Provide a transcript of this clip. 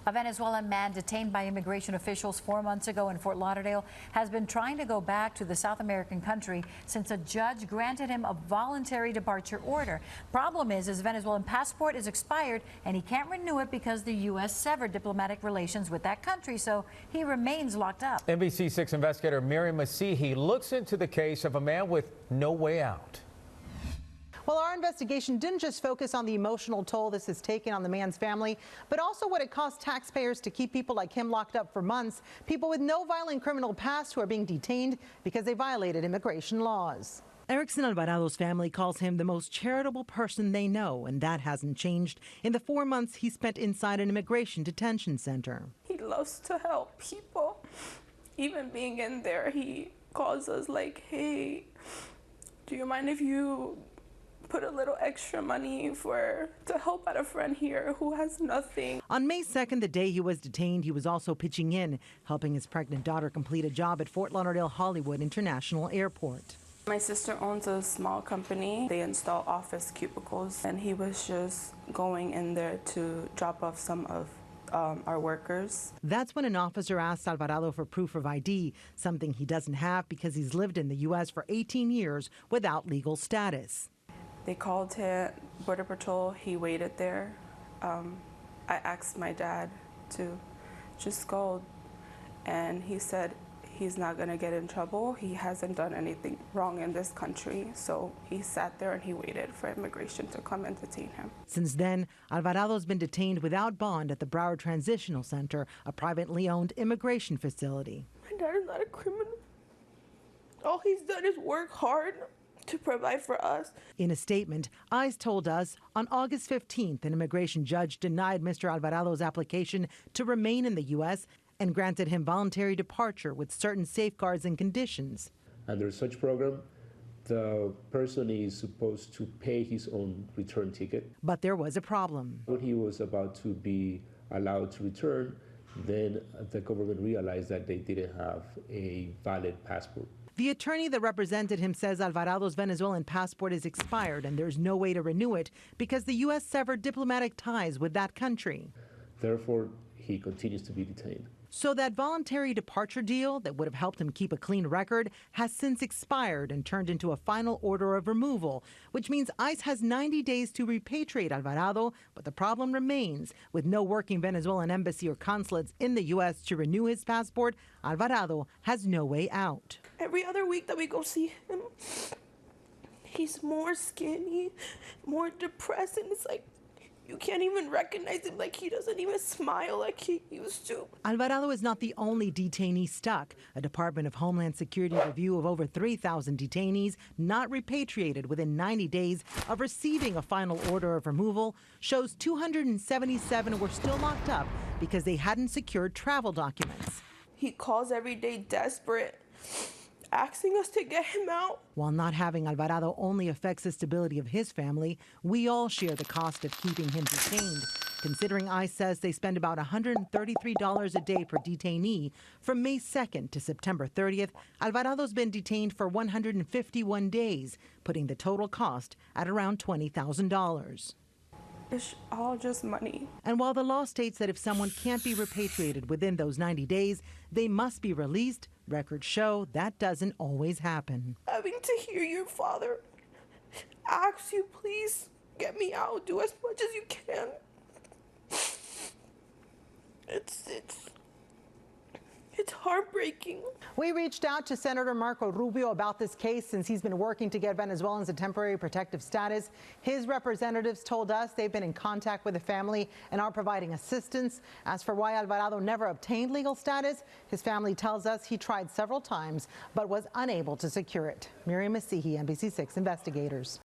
A Venezuelan man detained by immigration officials 4 months ago in Fort Lauderdale has been trying to go back to the South American country since a judge granted him a voluntary departure order. Problem is his Venezuelan passport is expired and he can't renew it because the U.S. severed diplomatic relations with that country, so he remains locked up. NBC 6 investigator Miriam Masihi looks into the case of a man with no way out. Well, our investigation didn't just focus on the emotional toll this has taken on the man's family, but also what it costs taxpayers to keep people like him locked up for months, people with no violent criminal past who are being detained because they violated immigration laws. Erickson Alvarado's family calls him the most charitable person they know, and that hasn't changed in the 4 months he spent inside an immigration detention center. He loves to help people. Even being in there, he calls us like, hey, do you mind if you put a little extra money to help out a friend here who has nothing. On May 2nd, the day he was detained, he was also pitching in, helping his pregnant daughter complete a job at Fort Lauderdale Hollywood International Airport. My sister owns a small company. They install office cubicles, and he was just going in there to drop off some of our workers. That's when an officer asked Alvarado for proof of ID, something he doesn't have because he's lived in the U.S. for 18 years without legal status. They called him, Border Patrol, he waited there. I asked my dad to just go, and he said he's not gonna get in trouble. He hasn't done anything wrong in this country, so he sat there and he waited for immigration to come and detain him. Since then, Alvarado's been detained without bond at the Broward Transitional Center, a privately owned immigration facility. My dad is not a criminal. All he's done is work hard to provide for us. In a statement, ICE told us on August 15th, an immigration judge denied Mr. Alvarado's application to remain in the U.S. and granted him voluntary departure with certain safeguards and conditions. Under such program, the person is supposed to pay his own return ticket. But there was a problem. When he was about to be allowed to return, then the government realized that they didn't have a valid passport. The attorney that represented him says Alvarado's Venezuelan passport is expired and there's no way to renew it because the U.S. severed diplomatic ties with that country. Therefore, he continues to be detained. So that voluntary departure deal that would have helped him keep a clean record has since expired and turned into a final order of removal, which means ICE has 90 days to repatriate Alvarado, but the problem remains. With no working Venezuelan embassy or consulates in the U.S. to renew his passport, Alvarado has no way out. Every other week that we go see him, he's more skinny, more depressed, and it's like, you can't even recognize him, like he doesn't even smile like he used to. Alvarado is not the only detainee stuck. A Department of Homeland Security review of over 3,000 detainees not repatriated within 90 days of receiving a final order of removal shows 277 were still locked up because they hadn't secured travel documents. He calls every day desperate, asking us to get him out. While not having Alvarado only affects the stability of his family, we all share the cost of keeping him detained. Considering ICE says they spend about $133 a day per detainee, from May 2nd to September 30th, Alvarado's been detained for 151 days, putting the total cost at around $20,000. It's all just money. And while the law states that if someone can't be repatriated within those 90 days, they must be released, records show that doesn't always happen. Having to hear your father ask you, please get me out, do as much as you can. It's heartbreaking. We reached out to Senator Marco Rubio about this case since he's been working to get Venezuelans a temporary protective status. His representatives told us they've been in contact with the family and are providing assistance. As for why Alvarado never obtained legal status, his family tells us he tried several times but was unable to secure it. Miriam Masihi, NBC 6 Investigators.